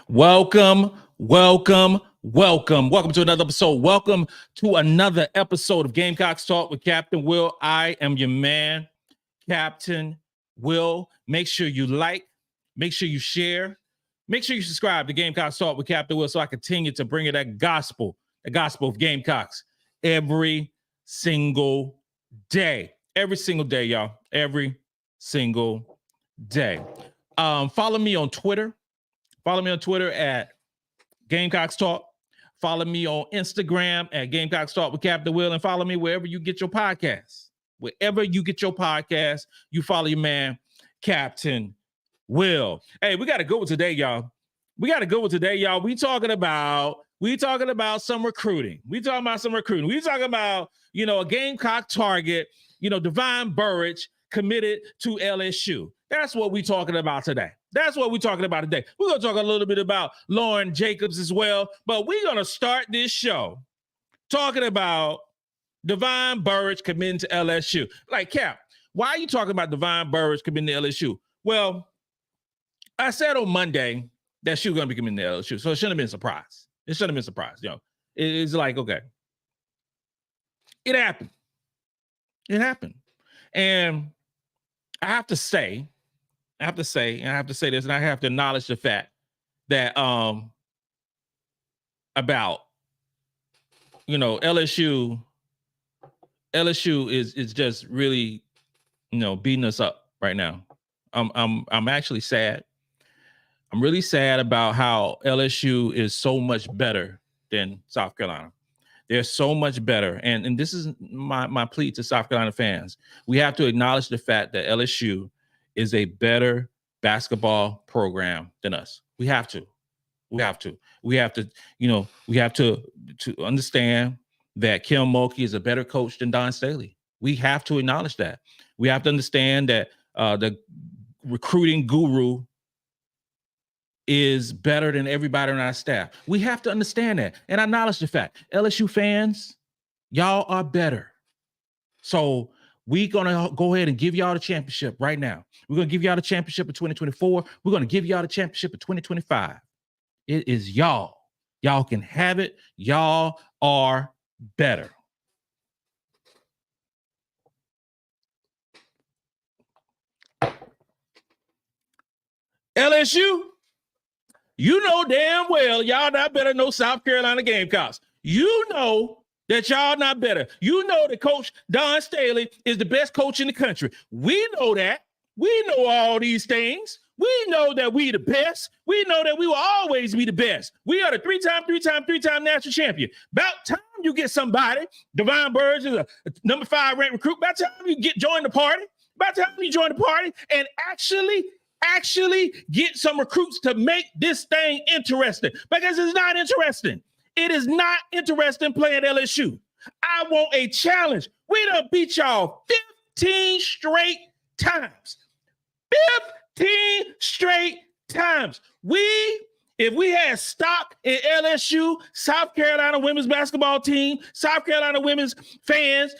Welcome to another episode. Welcome to another episode of Gamecocks Talk with Captain Will. I am your man, Captain Will. Make sure you like, make sure you share, make sure you subscribe to Gamecocks Talk with Captain Will so I continue to bring you that gospel of Gamecocks every single day. Every single day, y'all. Every single day. Follow me on Twitter. Follow me on Twitter at Gamecocks Talk. Follow me on Instagram at Gamecocks Talk with Captain Will, and follow me wherever you get your podcasts. Wherever you get your podcast, you follow your man, Captain Will. Hey, we got to go with today, y'all. We talking about some recruiting. We talking about, a Gamecock target, Divine Bourrage committed to LSU. That's what we talking about today. We're going to talk a little bit about Lauren Jacobs as well, but we're going to start this show talking about Divine Bourrage committing to LSU. Like, Cap, why are you talking about Divine Bourrage committing to LSU? Well, I said on Monday that she was going to be committing to LSU, so it shouldn't have been a surprise. It's like, okay. It happened. And I have to say this, and I have to acknowledge the fact that about LSU is just really beating us up right now. I'm actually sad. I'm really sad about how LSU is so much better than South Carolina. They're so much better. And this is my plea to South Carolina fans. We have to acknowledge the fact that LSU is a better basketball program than us. We have to understand that Kim Mulkey is a better coach than Dawn Staley. We have to acknowledge that. We have to understand that the recruiting guru is better than everybody on our staff. We have to understand that and acknowledge the fact. LSU fans, y'all are better. So we're going to go ahead and give y'all the championship right now. We're going to give y'all the championship in 2024. We're going to give y'all the championship in 2025. It is y'all. Y'all can have it. Y'all are better. LSU, you know damn well y'all not better than no South Carolina Gamecocks. You know that y'all not better. You know that Coach Dawn Staley is the best coach in the country. We know that. We know all these things. We know that we the best. We know that we will always be the best. We are the three-time national champion. About time you get somebody. Divine Bourrage is a number 5 ranked recruit. About time you join the party. And actually get some recruits to make this thing interesting, because it's not interesting. It is not interesting playing LSU. I want a challenge. We done beat y'all 15 straight times. 15 straight times. If we had stock in LSU, South Carolina women's basketball team, South Carolina women's fans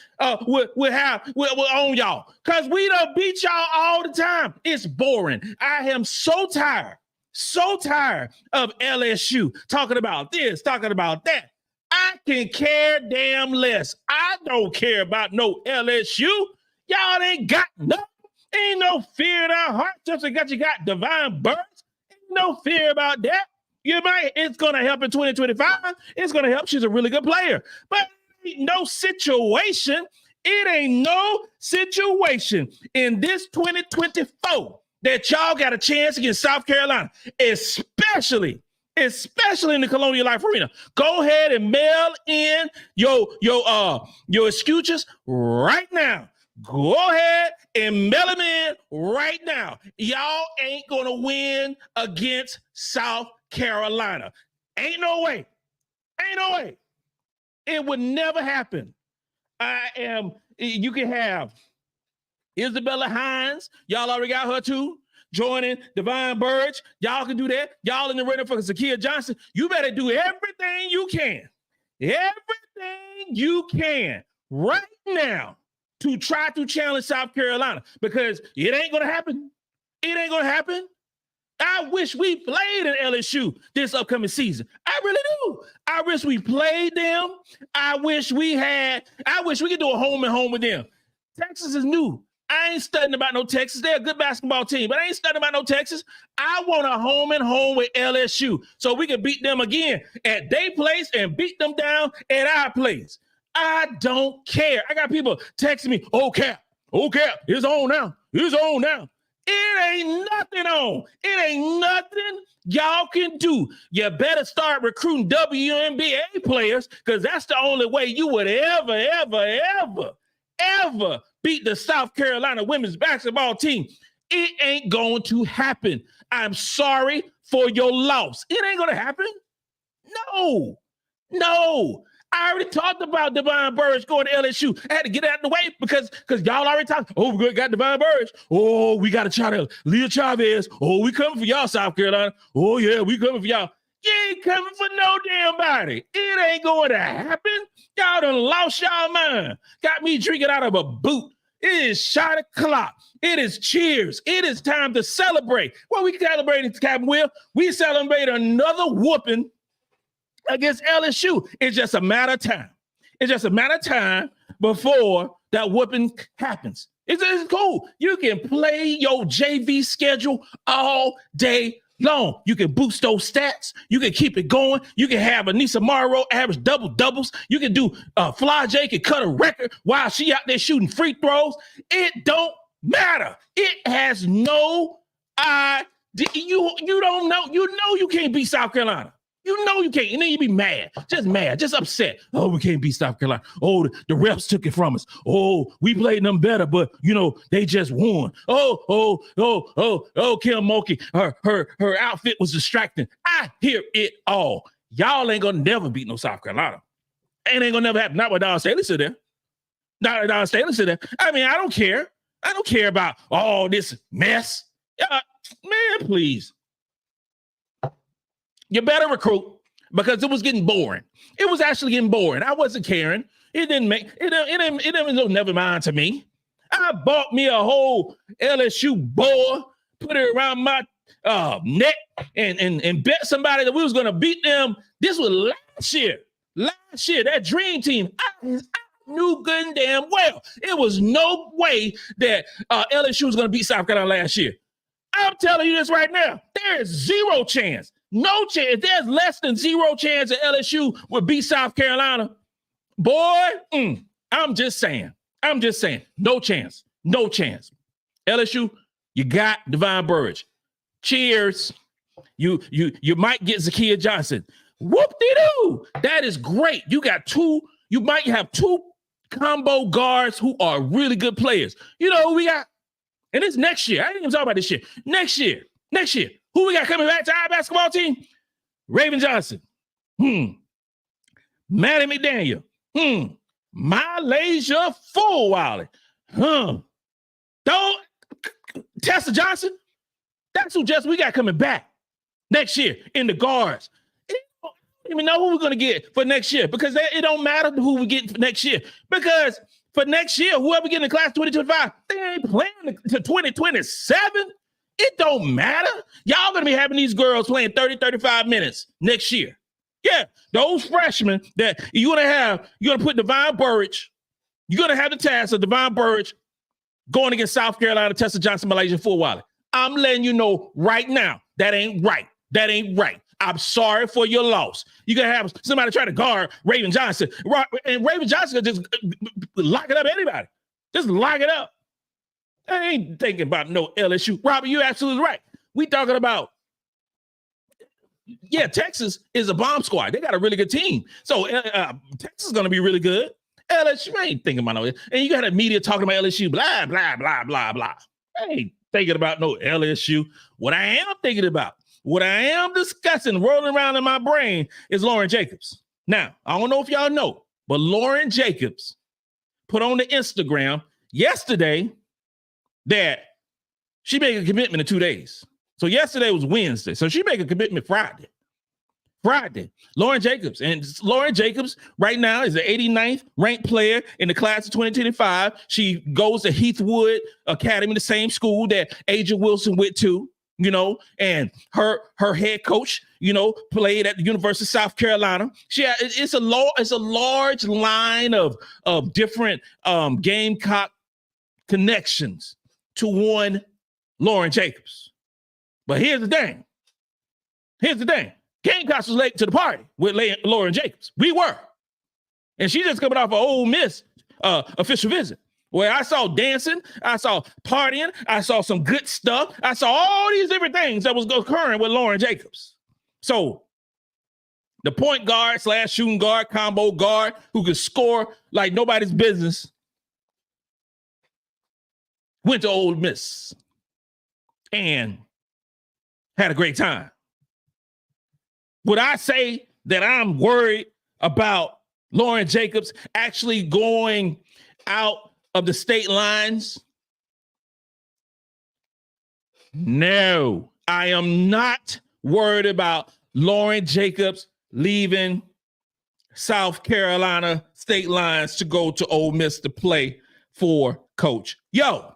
would own y'all, because we done beat y'all all the time. It's boring. I am so tired of LSU talking about this, talking about that. I can care damn less. I don't care about no LSU. Y'all ain't got nothing. Ain't no fear in our heart. Just because you got Divine Bourrage. Ain't no fear about that. It's going to help in 2025. It's going to help. She's a really good player. But it ain't no situation in this 2024 that y'all got a chance against South Carolina, especially in the Colonial Life Arena. Go ahead and mail in your excuses right now. Go ahead and mail them in right now. Y'all ain't going to win against South Carolina. Ain't no way. It would never happen. You can have Isabella Hines. Y'all already got her too. Joining Divine Bourrage. Y'all can do that. Y'all in the running for Tessa Johnson. You better do everything you can. Right now to try to challenge South Carolina, because it ain't going to happen. I wish we played in LSU this upcoming season. I really do. I wish we played them. I wish we could do a home and home with them. Texas is new. I ain't studying about no Texas. They're a good basketball team, but I ain't studying about no Texas. I want a home and home with LSU so we can beat them again at their place and beat them down at our place. I don't care. I got people texting me, oh, Cap, it's on now. It's on now. It ain't nothing on. It ain't nothing y'all can do. You better start recruiting WNBA players because that's the only way you would ever beat the South Carolina women's basketball team. It ain't going to happen. I'm sorry for your loss. It ain't going to happen. No. I already talked about Divine Bourrage going to LSU. I had to get out of the way because y'all already talked. Oh, we got Divine Bourrage. Oh, we got to try to Leah Chavez. Oh, we coming for y'all, South Carolina. Oh, yeah, we coming for y'all. You ain't coming for no damn body. It ain't going to happen. Y'all done lost y'all mind. Got me drinking out of a boot. It is shot o'clock. It is cheers. It is time to celebrate. Well, we celebrated, Captain Will. We celebrate another whooping against LSU. It's just a matter of time. It's just a matter of time before that whooping happens. It's cool. You can play your JV schedule all day long. You can boost those stats. You can keep it going. You can have Anissa Morrow average doubles. You can do Fly J can cut a record while she out there shooting free throws. It don't matter. It has no idea. You don't know. You know you can't beat South Carolina. You know you can't. And then you be mad, just upset. Oh, we can't beat South Carolina. Oh, the refs took it from us. Oh, we played them better, but they just won. Oh, Kim Mulkey, her outfit was distracting. I hear it all. Y'all ain't gonna never beat no South Carolina. Ain't gonna never happen. Not with Dawn Staley sit there. I mean, I don't care. I don't care about all this mess. Man, please. You better recruit because it was getting boring. It was actually getting boring. I wasn't caring. It didn't never mind to me. I bought me a whole LSU boa, put it around my neck and bet somebody that we was going to beat them. This was last year, that dream team. I knew good and damn well it was no way that LSU was going to beat South Carolina last year. I'm telling you this right now. There is zero chance. No chance. There's less than zero chance that LSU would beat South Carolina. Boy, I'm just saying. No chance. LSU, you got Divine Bourrage. Cheers. You might get Zakia Johnson. Whoop-de-doo. That is great. You might have two combo guards who are really good players. You know who we got? And it's next year. I ain't even talking about this year. Next year. Who we got coming back to our basketball team? Raven Johnson. Maddy McDaniel. MiLaysia Fulwiley. Tessa Johnson. That's who we got coming back next year in the guards. I don't even know who we're going to get for next year because it don't matter who we get for next year. Because for next year, whoever get in the class 2025, they ain't playing to 2027. It don't matter. Y'all going to be having these girls playing 30, 35 minutes next year. Yeah, those freshmen that you're going to put Divine Bourrage, you're going to have the task of Divine Bourrage going against South Carolina, Tessa Johnson, MiLaysia Fulwiley. I'm letting you know right now, that ain't right. I'm sorry for your loss. You're going to have somebody try to guard Raven Johnson. And Raven Johnson just lock it up anybody. Just lock it up. I ain't thinking about no LSU. Robert, you're absolutely right. We talking about, Texas is a bomb squad. They got a really good team. So Texas is going to be really good. LSU, I ain't thinking about no. And you got the media talking about LSU, blah, blah, blah, blah, blah. I ain't thinking about no LSU. What I am thinking about, what I am discussing, rolling around in my brain is Lauren Jacobs. Now, I don't know if y'all know, but Lauren Jacobs put on the Instagram yesterday that she made a commitment in 2 days. So yesterday was Wednesday. So she made a commitment Friday. Lauren Jacobs. And Lauren Jacobs right now is the 89th ranked player in the class of 2025. She goes to Heathwood Academy, the same school that Aja Wilson went to. and her head coach, played at the University of South Carolina. It's a large line of different Gamecock connections to one Lauren Jacobs. But here's the thing. Gamecocks was late to the party with Lauren Jacobs. We were. And she's just coming off an Ole Miss official visit where I saw dancing, I saw partying, I saw some good stuff. I saw all these different things that was occurring with Lauren Jacobs. So the point guard / shooting guard, combo guard who could score like nobody's business went to Ole Miss and had a great time. Would I say that I'm worried about Lauren Jacobs actually going out of the state lines? No, I am not worried about Lauren Jacobs leaving South Carolina state lines to go to Ole Miss to play for Coach. I'm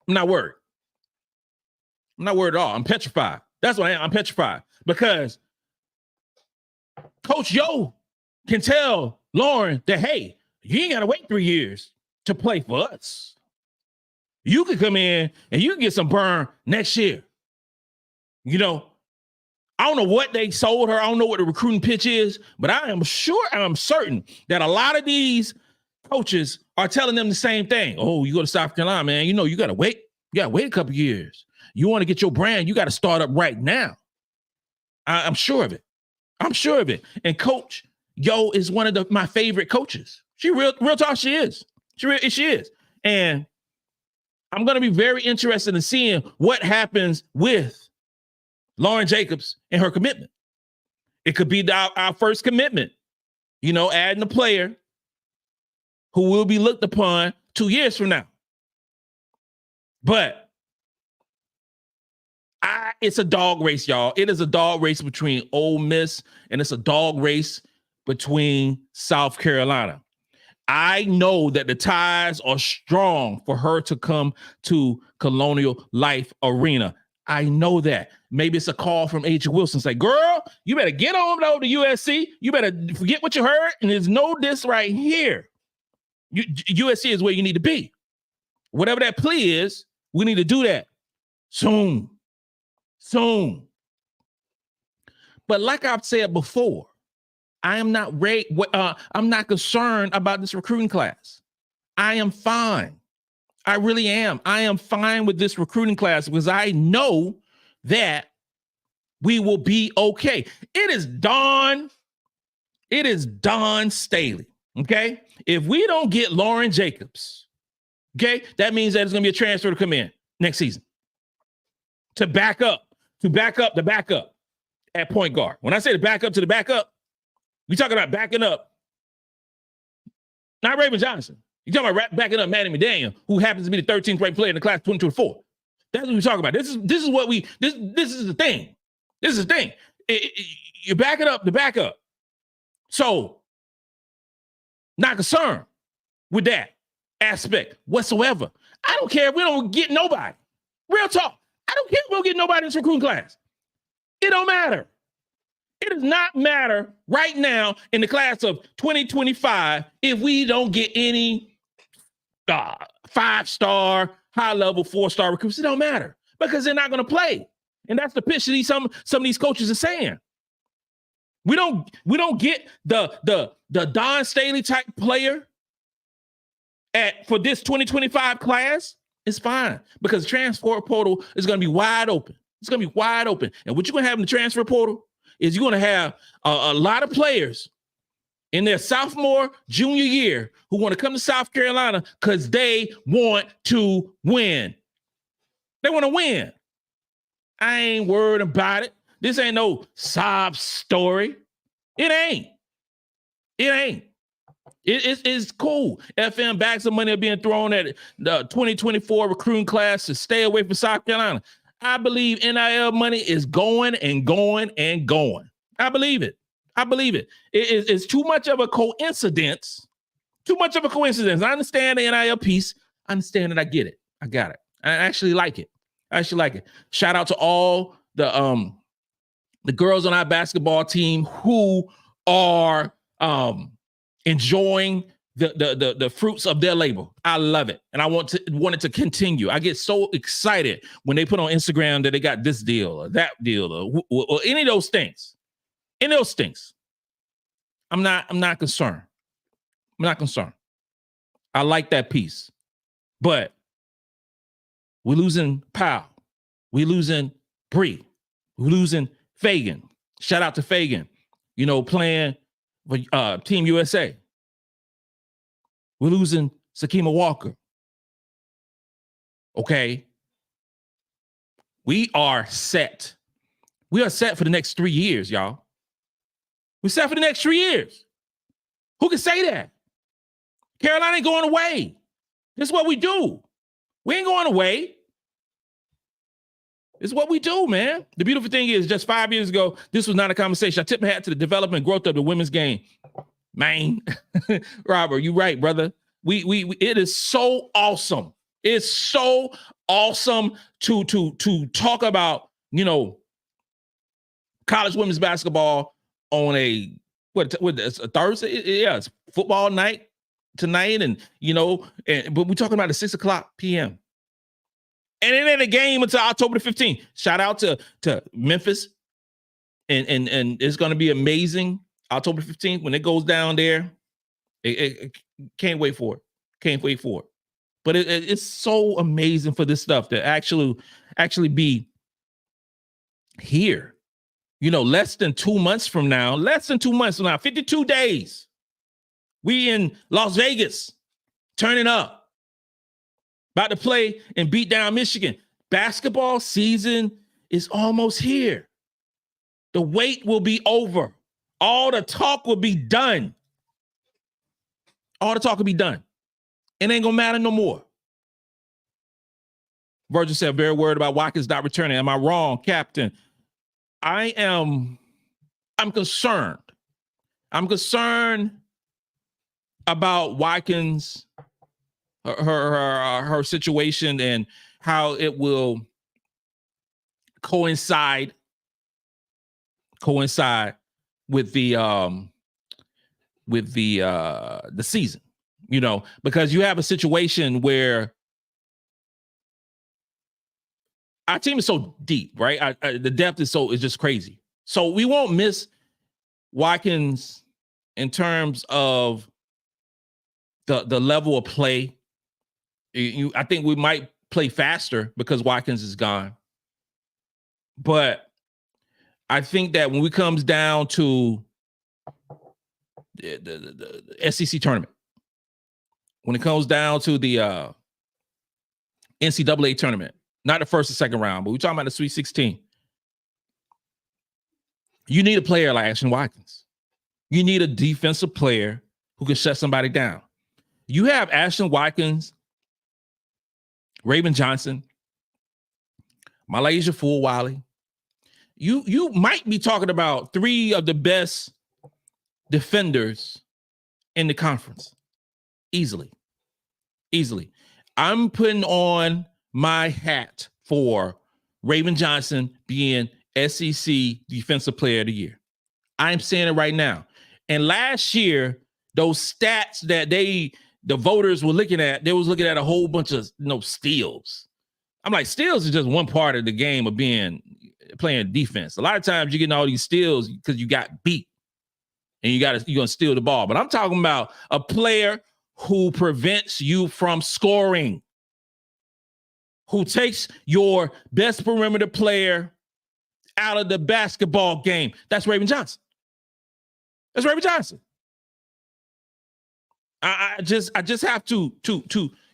not worried. I'm not worried at all. I'm petrified. That's what I am. I'm petrified because Coach Yo can tell Lauren that, hey, you ain't got to wait 3 years to play for us. You can come in and you can get some burn next year. I don't know what they sold her. I don't know what the recruiting pitch is, but I'm certain that a lot of these coaches are telling them the same thing. Oh, you go to South Carolina, man, you got to wait. You got to wait a couple years. You want to get your brand, you got to start up right now. I'm sure of it. And Coach Yo is one of my favorite coaches. She real talk, she is. She is. And I'm going to be very interested in seeing what happens with Lauren Jacobs and her commitment. It could be our first commitment, adding a player who will be looked upon 2 years from now. But it's a dog race, y'all. It is a dog race between Ole Miss and it's a dog race between South Carolina. I know that the ties are strong for her to come to Colonial Life Arena. I know that. Maybe it's a call from Agent Wilson. Say, girl, you better get on over to USC. You better forget what you heard. And there's no this right here. USC is where you need to be. Whatever that plea is, we need to do that soon. But like I've said before, I'm not concerned about this recruiting class. I am fine. I really am. I am fine with this recruiting class because I know that we will be okay. It is Dawn Staley. Okay. If we don't get Lauren Jacobs, okay, that means that it's going to be a transfer to come in next season to back up at point guard. When I say the backup, we're talking about backing up, not Raven Johnson. You're talking about backing up Maddy McDaniel, who happens to be the 13th ranked player in the class 2024. That's what we're talking about. This is the thing. This is the thing. You're backing up the backup. So, not concerned with that aspect whatsoever. I don't care if we don't get nobody. Real talk. I don't care if we don't get nobody in this recruiting class. It don't matter. It does not matter right now in the class of 2025 if we don't get any 5-star, high-level, 4-star recruits. It don't matter because they're not going to play. And that's the pitch that some of these coaches are saying. We don't get the Dawn Staley type player for this 2025 class. It's fine because the transfer portal is going to be wide open. It's going to be wide open. And what you're going to have in the transfer portal is you're going to have a lot of players in their sophomore, junior year who want to come to South Carolina because they want to win. They want to win. I ain't worried about it. This ain't no sob story. It ain't. It's cool. FM bags of money are being thrown at the 2024 recruiting class to stay away from South Carolina. I believe NIL money is going and going and going. I believe it. It's too much of a coincidence. I understand the NIL piece. I understand it. I get it. I got it. I actually like it. I actually like it. Shout out to all the girls on our basketball team who are enjoying the fruits of their labor. I love it. And I want it to continue. I get so excited when they put on Instagram that they got this deal or that deal or any of those things. Any of those things. I'm not concerned. I'm not concerned. I like that piece. But we're losing Powell. We're losing Bree. We're losing Feagin. Shout out to Feagin, playing for Team USA. We're losing Sakima Walker. Okay. We are set. We are set for the next 3 years, y'all. We're set for the next 3 years. Who can say that? Carolina ain't going away. This is what we do. We ain't going away. It's what we do, man. The beautiful thing is, just 5 years ago, this was not a conversation. I tip my hat to the development and growth of the women's game. Man, Robert, you're right, brother. It is so awesome. It's so awesome to talk about, college women's basketball on a Thursday. Yeah, it's football night tonight, and but we're talking about the 6:00 p.m. And it ain't a game until October the 15th. Shout out to Memphis. And it's going to be amazing. October 15th, when it goes down there. Can't wait for it. Can't wait for it. But it's so amazing for this stuff to actually be here. Less than 2 months from now, 52 days. We in Las Vegas, turning up. About to play and beat down Michigan. Basketball season is almost here. The wait will be over. All the talk will be done. All the talk will be done. It ain't gonna matter no more. Virgil said, very worried about Watkins not returning. Am I wrong, Captain? I'm concerned. I'm concerned about Watkins, her situation, and how it will coincide with the season, because you have a situation where our team is so deep, right? The depth is just crazy. So we won't miss Watkins in terms of the level of play. I think we might play faster because Watkins is gone. But I think that when it comes down to the SEC tournament, when it comes down to the NCAA tournament, not the first or second round, but we're talking about the Sweet 16, you need a player like Ashlyn Watkins. You need a defensive player who can shut somebody down. You have Ashlyn Watkins, Raven Johnson, MiLaysia Fulwiley. You might be talking about three of the best defenders in the conference. Easily. I'm putting on my hat for Raven Johnson being SEC Defensive Player of the Year. I'm saying it right now. And last year, those stats that the voters were looking at, they was looking at a whole bunch of steals. I'm like, steals is just one part of the game of playing defense. A lot of times you're getting all these steals because you got beat and you're gonna steal the ball. But I'm talking about a player who prevents you from scoring, who takes your best perimeter player out of the basketball game. That's Raven Johnson. That's Raven Johnson. I just have to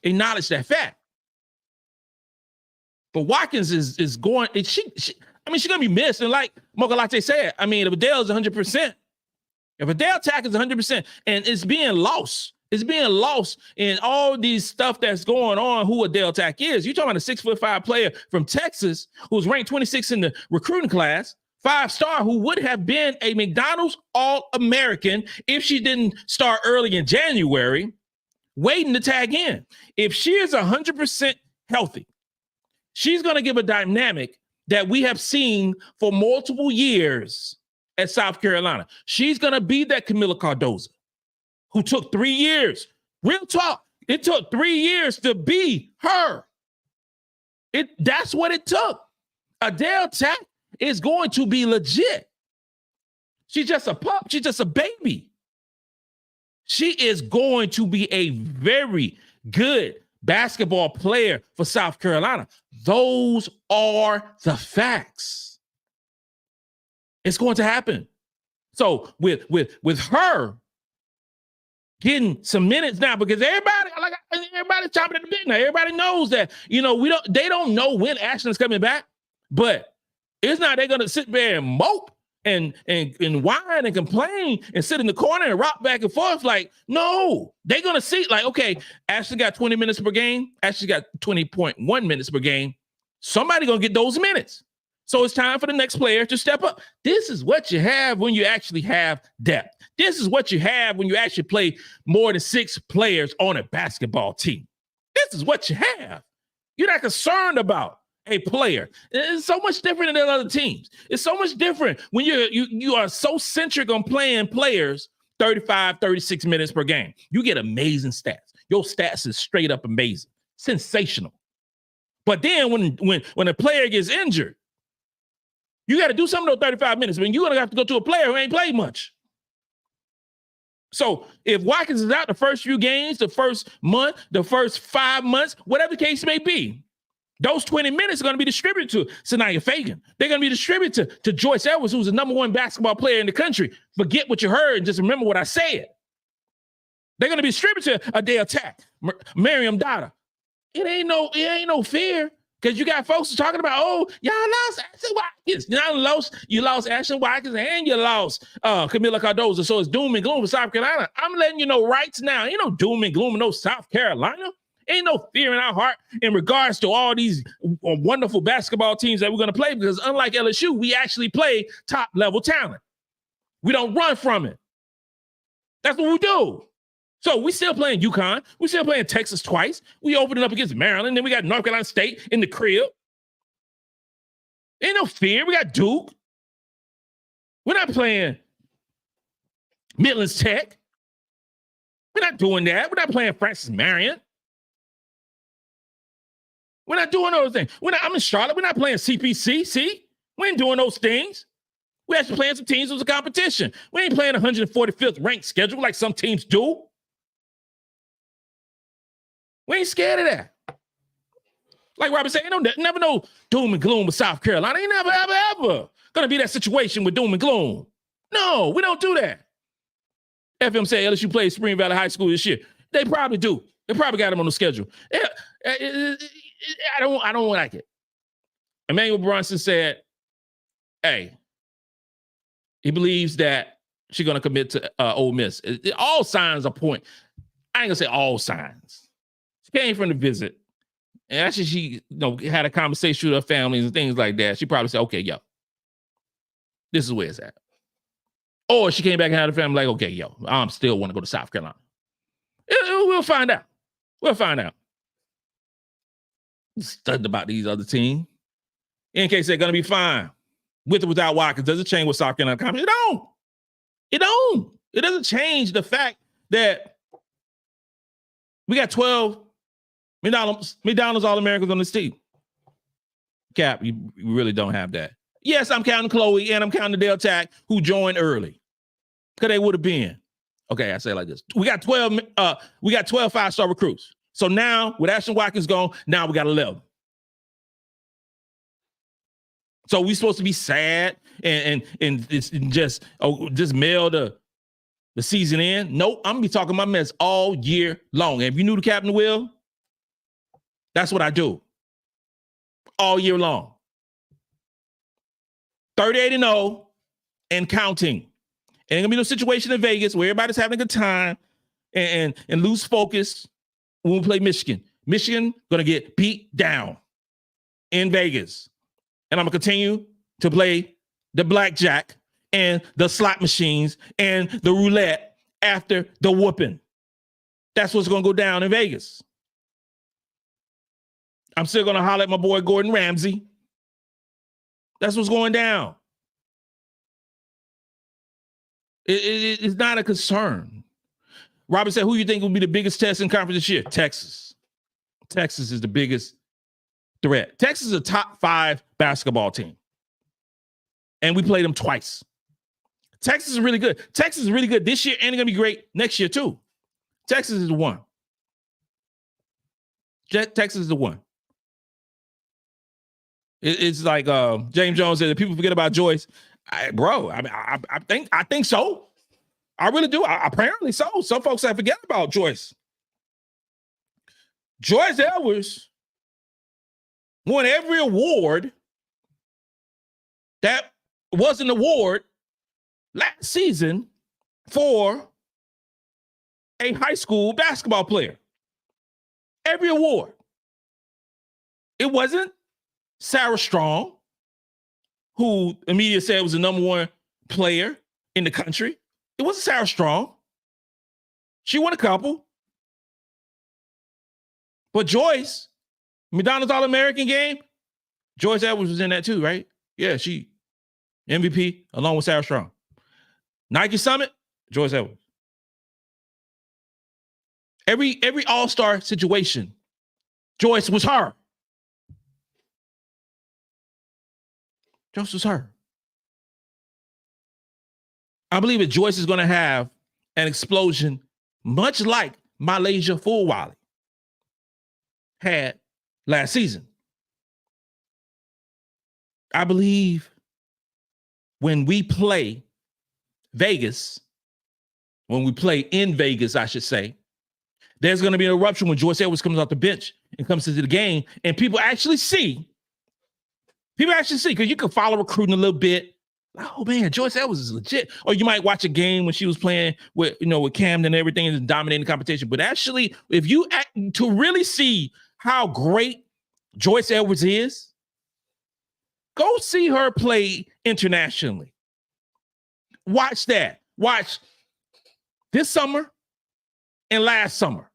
acknowledge that fact. But Watkins is going. She's gonna be missed. And like Mocha Latte said, if Adhel is 100%, if Adhel Tac is 100%, and it's being lost in all these stuff that's going on. Who Adhel Tac is? You're talking about a 6'5" player from Texas who's ranked 26 in the recruiting class, 5-star, who would have been a McDonald's All-American if she didn't start early in January, waiting to tag in. If she is 100% healthy, She's going to give a dynamic that we have seen for multiple years at South Carolina. She's going to be that Kamilla Cardozo who took 3 years. Real talk. It took 3 years to be her. That's what it took. Adhel Tac is going to be legit. She's just a pup. She's just a baby. She is going to be a very good basketball player for South Carolina. Those are the facts. It's going to happen. So with her getting some minutes now, because everybody's chopping at the bit now. Everybody knows that, they don't know when Ashlyn's coming back, but it's not they're gonna sit there and mope and whine and complain and sit in the corner and rock back and forth. Like, no, they're gonna see, like, okay, Ashley got 20 minutes per game. Ashley got 20.1 minutes per game. Somebody gonna get those minutes. So it's time for the next player to step up. This is what you have when you actually have depth. This is what you have when you actually play more than 6 players on a basketball team. This is what you have. You're not concerned about a player. It's so much different than other teams. It's so much different when you are so centric on playing players 35, 36 minutes per game. You get amazing stats. Your stats is straight up amazing. Sensational. But then when a player gets injured, you got to do something those 35 minutes. You're going to have to go to a player who ain't played much. So if Watkins is out the first few games, the first month, the first 5 months, whatever the case may be, those 20 minutes are going to be distributed to Sania Feagin. They're going to be distributed to Joyce Edwards, who's the #1 basketball player in the country. Forget what you heard and just remember what I said. They're going to be distributed to Adhel Tac, Maryam Dauda. It ain't no fear. Because you got folks talking about, oh, y'all lost Ashlyn Watkins. You lost Ashlyn Watkins and you lost Kamilla Cardozo. So it's doom and gloom for South Carolina. I'm letting you know right now, ain't no doom and gloom in no South Carolina. Ain't no fear in our heart in regards to all these wonderful basketball teams that we're going to play, because unlike LSU, we actually play top-level talent. We don't run from it. That's what we do. So we still playing UConn. We still playing Texas twice. We opened it up against Maryland. Then we got North Carolina State in the crib. Ain't no fear. We got Duke. We're not playing Midlands Tech. We're not doing that. We're not playing Francis Marion. We're not doing those things. I'm in Charlotte. We're not playing CPC. See? We ain't doing those things. We're actually playing some teams with a competition. We ain't playing 145th ranked schedule like some teams do. We ain't scared of that. Like Robert said, never no doom and gloom with South Carolina. Ain't never, ever, ever gonna be that situation with doom and gloom. No, we don't do that. FM said LSU plays Spring Valley High School this year. They probably do. They probably got them on the schedule. I don't like it. Emmanuel Bronson said, hey, he believes that she's gonna commit to Ole Miss. All signs are point. I ain't gonna say all signs. Came from the visit, and actually she had a conversation with her families and things like that. She probably said, okay, yo, this is where it's at. Or she came back and had a family like, okay, yo, I'm still want to go to South Carolina. We'll find out. We'll find out. Stunned about these other teams. In case they're going to be fine with or without Watkins. Does it change with South Carolina? It don't. It don't. It doesn't change the fact that we got 12 McDonald's All-Americans on this team. Cap, you really don't have that. Yes, I'm counting Chloe and I'm counting Adhel Tac, who joined early. Because they would have been. Okay, I say it like this. We got 12 5-star recruits. So now, with Ashlyn Watkins gone, now we got 11. So we supposed to be sad and it's just mail the season in? Nope, I'm gonna be talking my mess all year long. And if you knew the Captain Will, that's what I do all year long. 38-0 and counting. And gonna be no situation in Vegas where everybody's having a good time and lose focus when we play Michigan. Michigan gonna get beat down in Vegas. And I'm gonna continue to play the blackjack and the slot machines and the roulette after the whooping. That's what's gonna go down in Vegas. I'm still going to holler at my boy Gordon Ramsay. That's what's going down. It's not a concern. Robert said, who you think will be the biggest test in conference this year? Texas. Texas is the biggest threat. Texas is a top 5 basketball team. And we played them twice. Texas is really good. Texas is really good this year and they're going to be great next year too. Texas is the one. Texas is the one. It's like James Jones said, people forget about Joyce. I think so. I really do. Apparently so. Some folks have forget about Joyce. Joyce Edwards won every award that was an award last season for a high school basketball player. Every award. It wasn't Sarah Strong, who the media said was the #1 player in the country. It wasn't Sarah Strong. She won a couple. But Joyce, McDonald's All-American game, Joyce Edwards was in that too, right? Yeah, she MVP along with Sarah Strong. Nike Summit, Joyce Edwards. Every all-star situation, Joyce was her. Joyce was her. I believe that Joyce is going to have an explosion much like MiLaysia Fulwiley had last season. I believe when we play Vegas, when we play in Vegas, I should say, there's going to be an eruption when Joyce Edwards comes off the bench and comes into the game, and people actually see, because you can follow recruiting a little bit. Oh man, Joyce Edwards is legit. Or you might watch a game when she was playing with Camden and everything and dominating the competition. But actually, if you to really see how great Joyce Edwards is, go see her play internationally. Watch that. Watch this summer and last summer.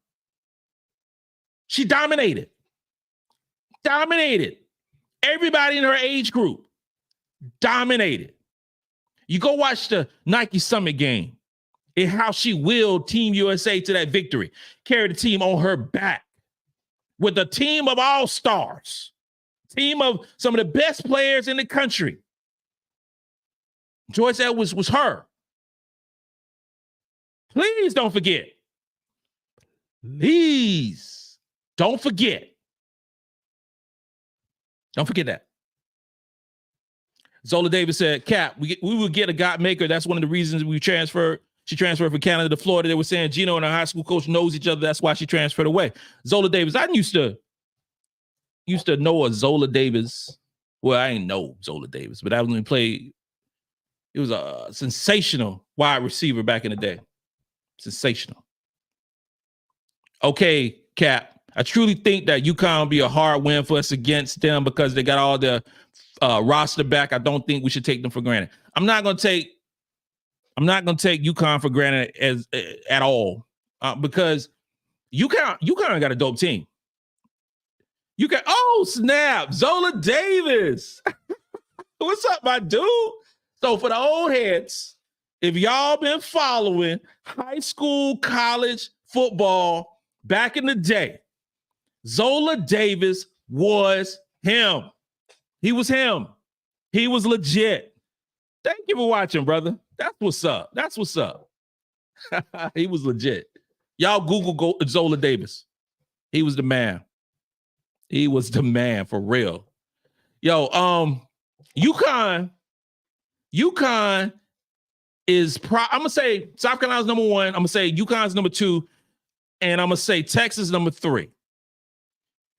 She dominated. Everybody in her age group dominated. You go watch the Nike Summit game and how she willed Team USA to that victory, carried the team on her back with a team of all-stars, team of some of the best players in the country. Joyce Edwards was her. Please don't forget. Please don't forget. Don't forget that. Zola Davis said, Cap, we would get a God maker. That's one of the reasons we transferred. She transferred from Canada to Florida. They were saying Gino and her high school coach knows each other. That's why she transferred away. Zola Davis, I used to know a Zola Davis. Well, I ain't know Zola Davis, but I was when he played. It was a sensational wide receiver back in the day. Sensational. Okay, Cap. I truly think that UConn will be a hard win for us against them because they got all the roster back. I don't think we should take them for granted. I'm not going to take UConn for granted at all because UConn got a dope team. Oh, snap. Zola Davis. What's up, my dude? So for the old heads, if y'all been following high school, college football back in the day, Zola Davis was him. He was him. He was legit. Thank you for watching, brother. That's what's up. He was legit. Y'all Google Zola Davis. He was the man. He was the man for real. Yo, UConn is I'm gonna say South Carolina's #1. I'm gonna say UConn's #2, and I'm gonna say Texas #3.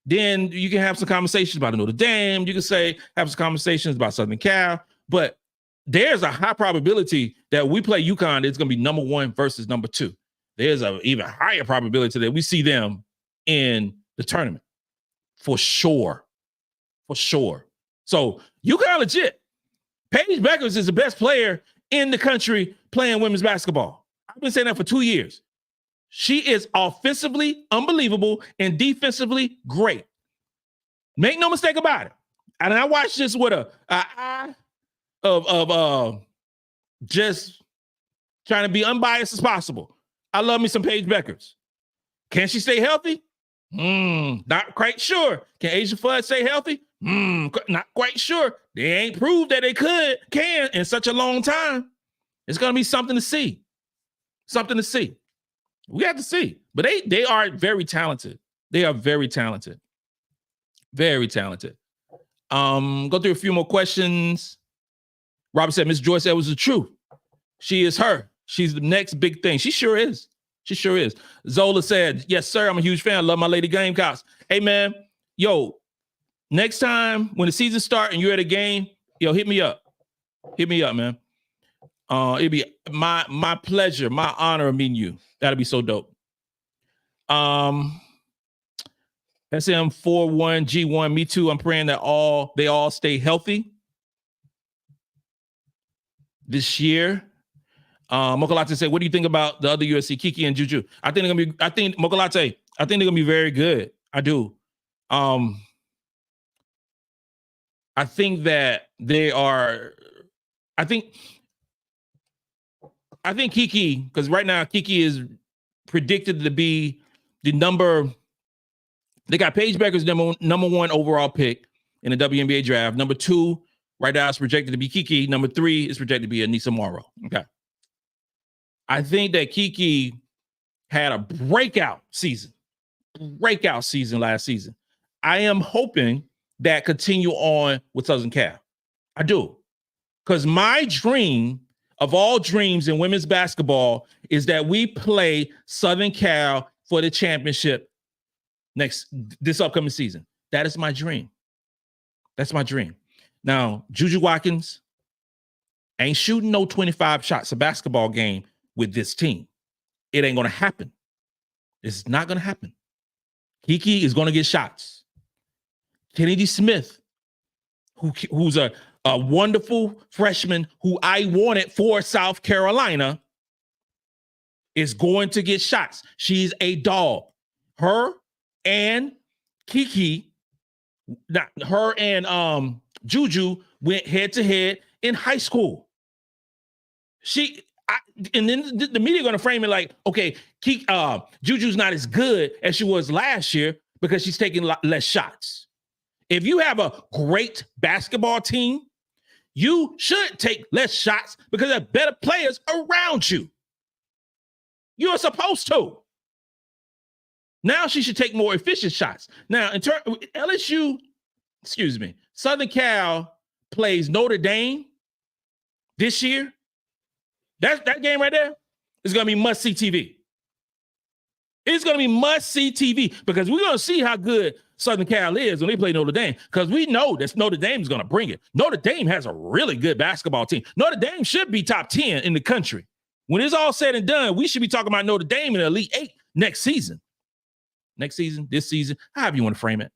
Then you can have some conversations about Notre Dame. You can have some conversations about Southern Cal, but there's a high probability that we play UConn. It's going to be #1 versus #2. There's an even higher probability that we see them in the tournament for sure. So UConn legit. Paige Beckers is the best player in the country playing women's basketball. I've been saying that for 2 years. She is offensively unbelievable and defensively great. Make no mistake about it. And I watched this with a eye of just trying to be unbiased as possible. I love me some Paige Beckers. Can she stay healthy? Not quite sure. Can Asia Fudd stay healthy? Not quite sure. They ain't proved that they can in such a long time. It's going to be something to see. Something to see. We have to see. But they are very talented. They are very talented. Very talented. Go through a few more questions. Robert said, Miss Joyce Edwards is the truth. She is her. She's the next big thing. She sure is. She sure is. Zola said, yes, sir. I'm a huge fan. I love my Lady Gamecocks. Hey, man. Yo, next time when the season starts and you're at a game, yo, hit me up. Hit me up, man. It'd be my pleasure, my honor of meeting you. That'd be so dope. SM41G1, me too. I'm praying that they all stay healthy this year. Mokolate said, what do you think about the other USC, Kiki and Juju? Mokolate, I think they're gonna be very good. I do. I think that they are, I think Kiki, because right now Kiki is predicted to be the they got Paige Becker's number one overall pick in the WNBA draft. Number 2, right now, is projected to be Kiki. Number 3 is projected to be Anissa Morrow. Okay. I think that Kiki had a breakout season last season. I am hoping that continue on with Southern Cal. I do. Because my dream of all dreams in women's basketball is that we play Southern Cal for the championship this upcoming season. That is my dream. That's my dream. Now, Juju Watkins ain't shooting no 25 shots a basketball game with this team. It ain't going to happen. It's not going to happen. Kiki is going to get shots. Kennedy Smith, who's a wonderful freshman who I wanted for South Carolina, is going to get shots. She's a dog. Her and Kiki, her and Juju went head to head in high school. And then the media going to frame it like, okay, Juju's not as good as she was last year because she's taking less shots. If you have a great basketball team, you should take less shots because there are better players around you. You're supposed to. Now she should take more efficient shots. Now, in turn, Southern Cal plays Notre Dame this year. That game right there is going to be must-see TV. It's going to be must-see TV because we're going to see how good Southern Cal is when they play Notre Dame because we know that Notre Dame is going to bring it. Notre Dame has a really good basketball team. Notre Dame should be top 10 in the country. When it's all said and done, we should be talking about Notre Dame in the Elite 8 next season. Next season, this season, however you want to frame it.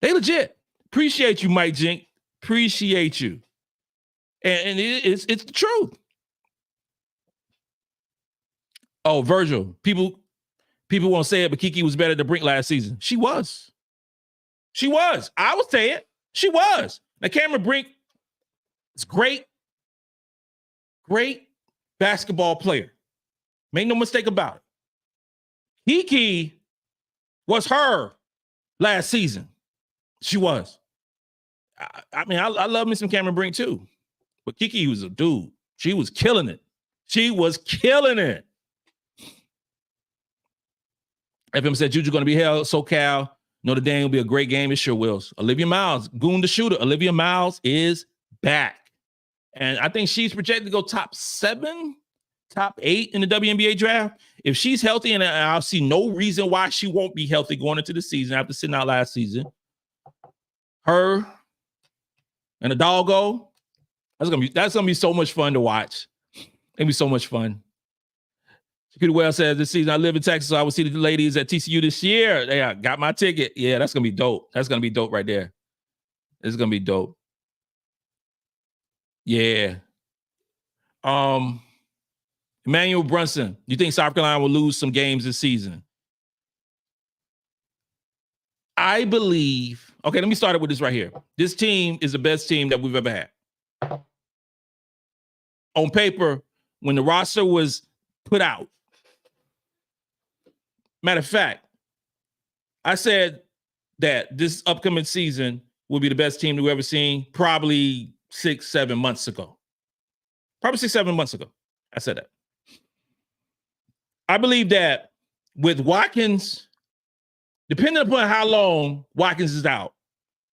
They legit. Appreciate you, Mike Jink. Appreciate you. And it's the truth. Oh, Virgil. People won't say it, but Kiki was better than Brink last season. She was. I would say it. She was. Now, Cameron Brink is great basketball player. Make no mistake about it. Kiki was her last season. She was. I mean, I love me some Cameron Brink too. But Kiki was a dude. She was killing it. FM said Juju going to be held. SoCal. Notre Dame will be a great game. It sure will. Olivia Miles, Goon the shooter. Olivia Miles is back. And I think she's projected to go top 7, top 8 in the WNBA draft. If she's healthy, and I'll see no reason why she won't be healthy going into the season after sitting out last season. Her and a doggo. That's gonna be so much fun to watch. It'll be so much fun. Security Well says this season I live in Texas, so I will see the ladies at TCU this year. Yeah, got my ticket. Yeah, that's gonna be dope. That's gonna be dope right there. It's gonna be dope. Yeah. Emmanuel Brunson, you think South Carolina will lose some games this season? I believe, okay, let me start it with this right here. This team is the best team that we've ever had. On paper, when the roster was put out, matter of fact, I said that this upcoming season will be the best team we've ever seen probably 6-7 months ago. Probably 6-7 months ago. I said that. I believe that with Watkins, depending upon how long Watkins is out,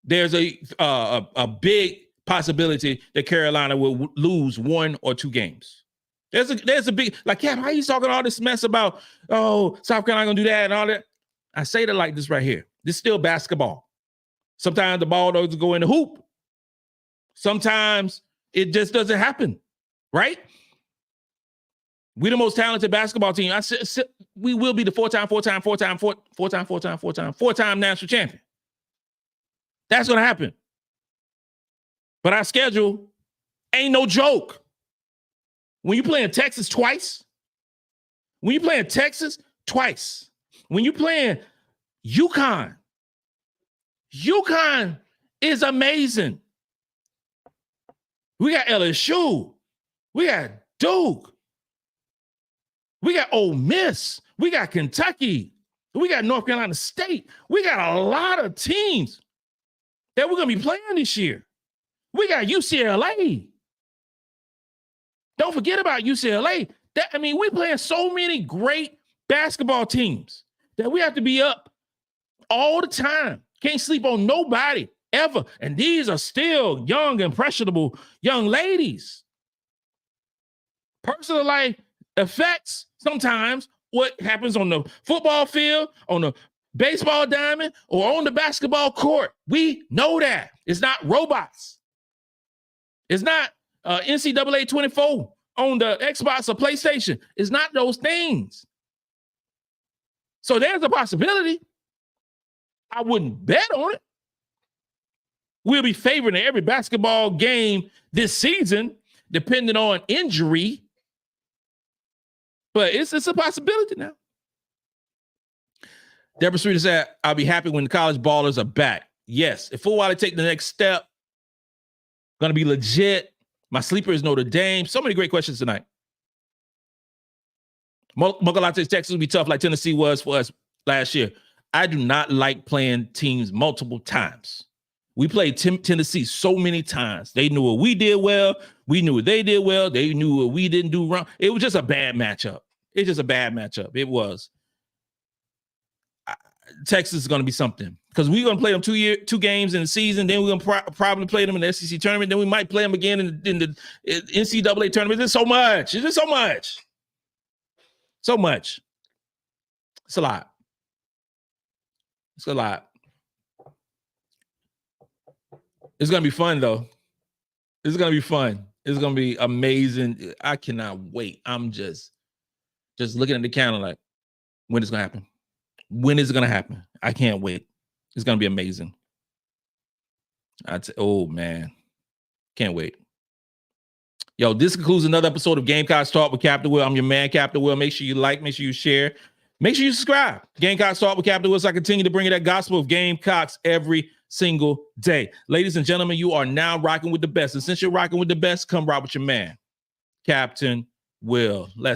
there's a big possibility that Carolina will lose 1 or 2 games. There's a big, like, Cap, how you talking all this mess about, oh, South Carolina gonna do that and all that? I say that like this right here. This is still basketball. Sometimes the ball doesn't go in the hoop. Sometimes it just doesn't happen, right? We're the most talented basketball team. I said we will be the four-time national champion. That's gonna happen. But our schedule ain't no joke. When you playing Texas twice, when you playing UConn is amazing. We got LSU. We got Duke. We got Ole Miss. We got Kentucky. We got North Carolina State. We got a lot of teams that we're going to be playing this year. We got UCLA. Don't forget about UCLA. We're playing so many great basketball teams that we have to be up all the time. Can't sleep on nobody ever. And these are still young, impressionable young ladies. Personal life affects sometimes what happens on the football field, on the baseball diamond, or on the basketball court. We know that. It's not robots. It's not NCAA 24 on the Xbox or PlayStation. It's not those things. So there's a possibility. I wouldn't bet on it. We'll be favored in every basketball game this season, depending on injury. But it's a possibility now. Deborah Streeter said, I'll be happy when the college ballers are back. Yes, if Fulwiley take the next step, going to be legit. My sleeper is Notre Dame. So many great questions tonight. Mokalate, Texas will be tough like Tennessee was for us last year. I do not like playing teams multiple times. We played Tennessee so many times. They knew what we did well. We knew what they did well. They knew what we didn't do wrong. It was just a bad matchup. It's just a bad matchup. It was. Texas is going to be something because we're going to play them 2 games in the season. Then we're going to probably play them in the SEC tournament. Then we might play them again in the NCAA tournament. There's so much. It's just so much. So much. It's a lot. It's a lot. It's going to be fun, though. It's going to be fun. It's going to be amazing. I cannot wait. I'm just looking at the calendar like, when it's going to happen? When is it going to happen? I can't wait. It's going to be amazing. Oh, man. Can't wait. Yo, this concludes another episode of Gamecocks Talk with Captain Will. I'm your man, Captain Will. Make sure you like, make sure you share. Make sure you subscribe. Gamecocks Talk with Captain Will, so I continue to bring you that gospel of Gamecocks every single day. Ladies and gentlemen, you are now rocking with the best. And since you're rocking with the best, come rock with your man, Captain Will. Let's